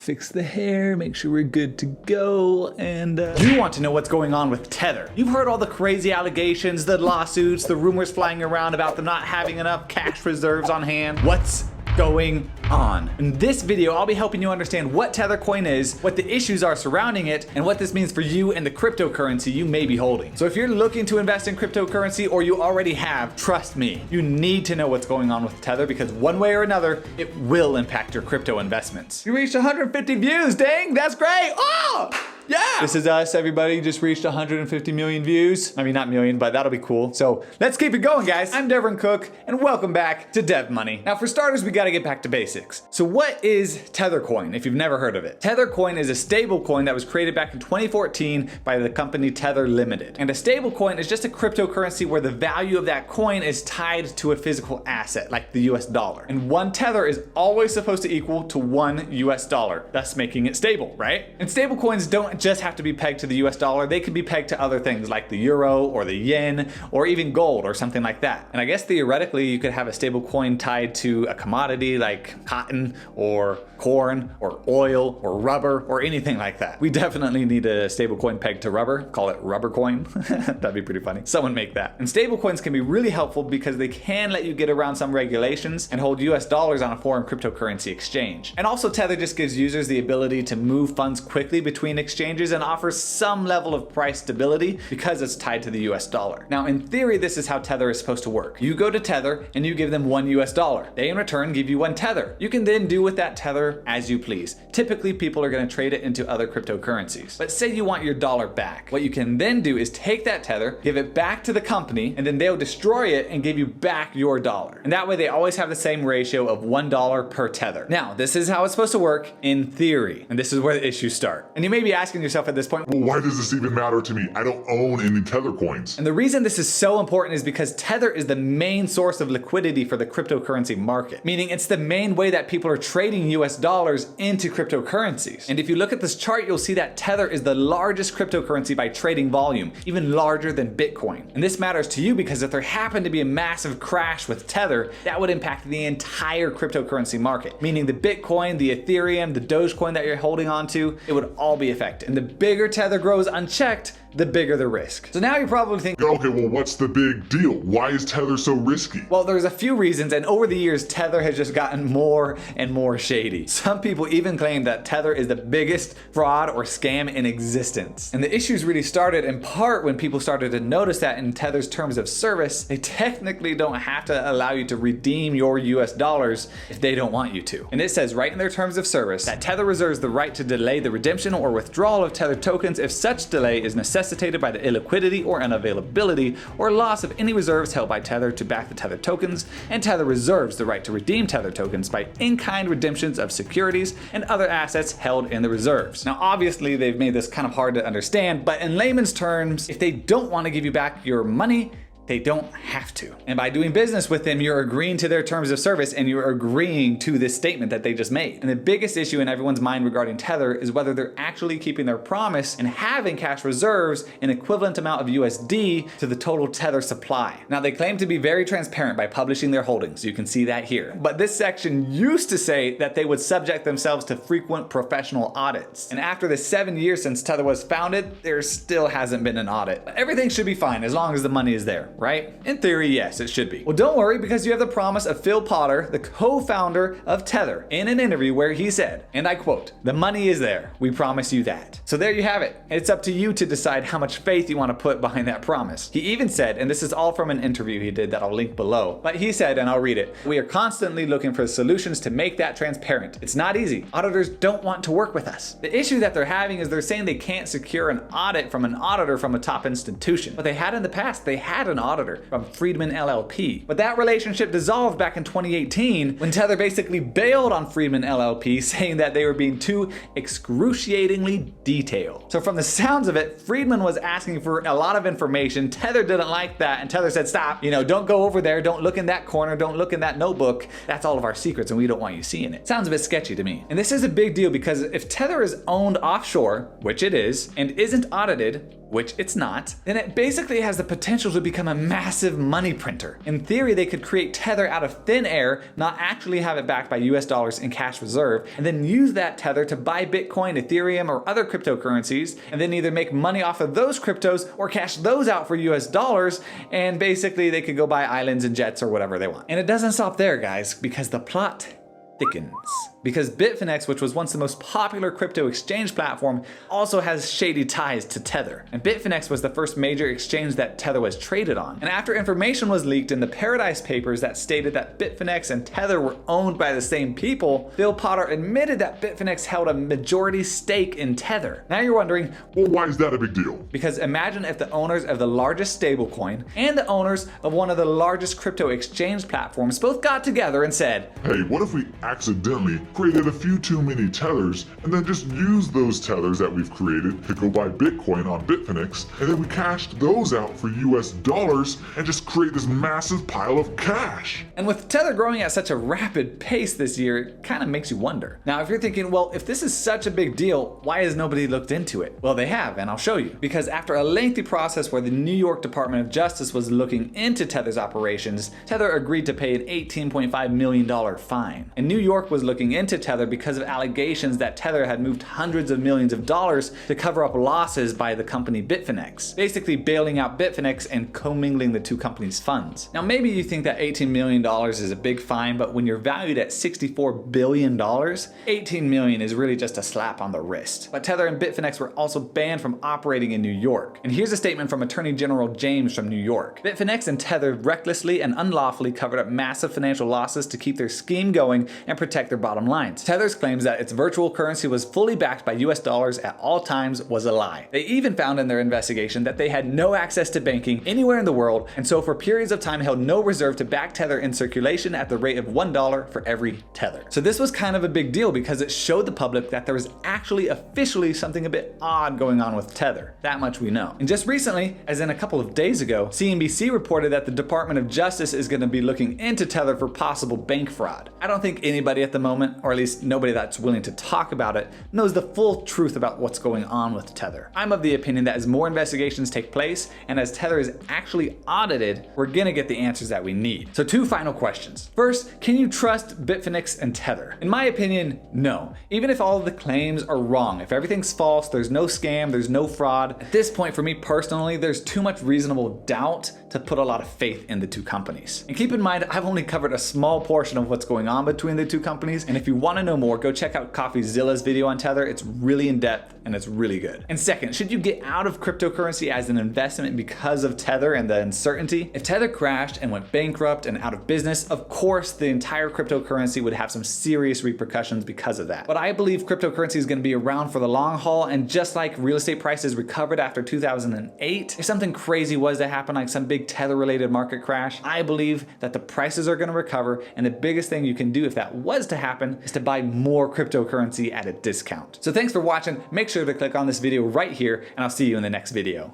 fix the hair, make sure we're good to go, and You want to know what's going on with Tether. You've heard all the crazy allegations, the lawsuits, the rumors flying around about them not having enough cash reserves on hand. What's going on? In this video, I'll be helping you understand what Tether coin is, what the issues are surrounding it, and what this means for you and the cryptocurrency you may be holding. So if you're looking to invest in cryptocurrency or you already have, trust me, you need to know what's going on with Tether because one way or another, it will impact your crypto investments. You reached 150 views, dang, that's great. Oh! Yeah! This is us, everybody. Just reached 150 million views. I mean, not million, but that'll be cool. So let's keep it going, guys. I'm Devin Cook, and welcome back to DevMoney. Now, for starters, we gotta get back to basics. So what is Tether coin, if you've never heard of it? Tether coin is a stable coin that was created back in 2014 by the company Tether Limited. And a stable coin is just a cryptocurrency where the value of that coin is tied to a physical asset, like the US dollar. And one Tether is always supposed to equal to one US dollar, thus making it stable, right? And stable coins don't just have to be pegged to the US dollar, they can be pegged to other things like the euro or the yen or even gold or something like that. And I guess theoretically you could have a stable coin tied to a commodity like cotton or corn or oil or rubber or anything like that. We definitely need a stable coin pegged to rubber, call it rubber coin. That'd be pretty funny. Someone make that. And stable coins can be really helpful because they can let you get around some regulations and hold US dollars on a foreign cryptocurrency exchange. And also Tether just gives users the ability to move funds quickly between exchanges and offers some level of price stability because it's tied to the US dollar. Now, in theory, this is how Tether is supposed to work. You go to Tether and you give them $1 US. They in return give you 1 Tether. You can then do with that Tether as you please. Typically, people are going to trade it into other cryptocurrencies. But say you want your dollar back. What you can then do is take that Tether, give it back to the company, and then they'll destroy it and give you back your dollar. And that way they always have the same ratio of $1 per Tether. Now, this is how it's supposed to work in theory. And this is where the issues start. And you may be asking yourself at this point, well, why does this even matter to me? I don't own any Tether coins. And the reason this is so important is because Tether is the main source of liquidity for the cryptocurrency market, meaning it's the main way that people are trading US dollars into cryptocurrencies. And if you look at this chart, you'll see that Tether is the largest cryptocurrency by trading volume, even larger than Bitcoin. And this matters to you because if there happened to be a massive crash with Tether, that would impact the entire cryptocurrency market, meaning the Bitcoin, the Ethereum, the Dogecoin that you're holding on to, it would all be affected. And the bigger Tether grows unchecked, the bigger the risk. So now you're probably thinking, okay, well, what's the big deal? Why is Tether so risky? Well, there's a few reasons, and over the years, Tether has just gotten more and more shady. Some people even claim that Tether is the biggest fraud or scam in existence. And the issues really started in part when people started to notice that in Tether's terms of service, they technically don't have to allow you to redeem your US dollars if they don't want you to. And it says right in their terms of service that Tether reserves the right to delay the redemption or withdrawal of Tether tokens if such delay is necessitated by the illiquidity or unavailability or loss of any reserves held by Tether to back the Tether tokens, and Tether reserves the right to redeem Tether tokens by in-kind redemptions of securities and other assets held in the reserves. Now, obviously, they've made this kind of hard to understand, but in layman's terms, if they don't want to give you back your money, they don't have to. And by doing business with them, you're agreeing to their terms of service and you're agreeing to this statement that they just made. And the biggest issue in everyone's mind regarding Tether is whether they're actually keeping their promise and having cash reserves an equivalent amount of USD to the total Tether supply. Now, they claim to be very transparent by publishing their holdings. You can see that here. But this section used to say that they would subject themselves to frequent professional audits. And after the 7 years since Tether was founded, there still hasn't been an audit. But everything should be fine as long as the money is there, right? In theory, yes, it should be. Well, don't worry because you have the promise of Phil Potter, the co-founder of Tether, in an interview where he said, and I quote, "The money is there. We promise you that." So there you have it. It's up to you to decide how much faith you want to put behind that promise. He even said, and this is all from an interview he did that I'll link below, but he said, and I'll read it, "We are constantly looking for solutions to make that transparent. It's not easy. Auditors don't want to work with us." The issue that they're having is they're saying they can't secure an audit from an auditor from a top institution. But they had in the past, they had an auditor from Friedman LLP. But that relationship dissolved back in 2018 when Tether basically bailed on Friedman LLP, saying that they were being too excruciatingly detailed. So from the sounds of it, Friedman was asking for a lot of information. Tether didn't like that, and Tether said, "Stop, don't go over there, don't look in that corner, don't look in that notebook. That's all of our secrets and we don't want you seeing it." Sounds a bit sketchy to me. And this is a big deal because if Tether is owned offshore, which it is, and isn't audited, which it's not, then it basically has the potential to become a massive money printer. In theory, they could create Tether out of thin air, not actually have it backed by US dollars in cash reserve, and then use that Tether to buy Bitcoin, Ethereum, or other cryptocurrencies, and then either make money off of those cryptos or cash those out for US dollars, and basically they could go buy islands and jets or whatever they want. And it doesn't stop there, guys, because the plot thickens. Because Bitfinex, which was once the most popular crypto exchange platform, also has shady ties to Tether. And Bitfinex was the first major exchange that Tether was traded on. And after information was leaked in the Paradise Papers that stated that Bitfinex and Tether were owned by the same people, Bill Potter admitted that Bitfinex held a majority stake in Tether. Now you're wondering, well, why is that a big deal? because imagine if the owners of the largest stablecoin and the owners of one of the largest crypto exchange platforms both got together and said, Hey, what if we accidentally created a few too many tethers and then just used those tethers that we've created to go buy Bitcoin on Bitfinex, and then we cashed those out for US dollars and just create this massive pile of cash? and with Tether growing at such a rapid pace this year, it kind of makes you wonder. Now, if you're thinking, well, if this is such a big deal, why has nobody looked into it? Well, they have, and I'll show you. Because after a lengthy process where the New York Department of Justice was looking into Tether's operations, Tether agreed to pay an $18.5 million fine. And New York was looking into Tether because of allegations that Tether had moved hundreds of millions of dollars to cover up losses by the company Bitfinex, basically bailing out Bitfinex and commingling the two companies' funds. Now, maybe you think that $18 million is a big fine, but when you're valued at $64 billion, $18 million is really just a slap on the wrist. But Tether and Bitfinex were also banned from operating in New York. And here's a statement from Attorney General James from New York. Bitfinex and Tether recklessly and unlawfully covered up massive financial losses to keep their scheme going and protect their bottom lines. Tether's claims that its virtual currency was fully backed by US dollars at all times was a lie. They even found in their investigation that they had no access to banking anywhere in the world, and so for periods of time held no reserve to back Tether in circulation at the rate of $1 for every Tether. So this was kind of a big deal because it showed the public that there was actually officially something a bit odd going on with Tether. That much we know. And just recently, as in a couple of days ago, CNBC reported that the Department of Justice is going to be looking into Tether for possible bank fraud. I don't think anybody at the moment, or at least nobody that's willing to talk about it, knows the full truth about what's going on with Tether. I'm of the opinion that as more investigations take place and as Tether is actually audited, we're gonna get the answers that we need. So two final questions. First, can you trust Bitfinex and Tether? In my opinion, no. Even if all of the claims are wrong, if everything's false, there's no scam, there's no fraud, at this point for me personally, there's too much reasonable doubt to put a lot of faith in the two companies. And keep in mind, I've only covered a small portion of what's going on between the two companies, and if you want to know more, go check out CoffeeZilla's video on Tether. It's really in depth and it's really good. And second, should you get out of cryptocurrency as an investment because of Tether and the uncertainty? If Tether crashed and went bankrupt and out of business, of course the entire cryptocurrency would have some serious repercussions because of that. But I believe cryptocurrency is going to be around for the long haul, and just like real estate prices recovered after 2008, if something crazy was to happen, like some big Tether related market crash, I believe that the prices are going to recover, and the biggest thing you can do if that was to happen is to buy more cryptocurrency at a discount. So thanks for watching. Make sure to click on this video right here, and I'll see you in the next video.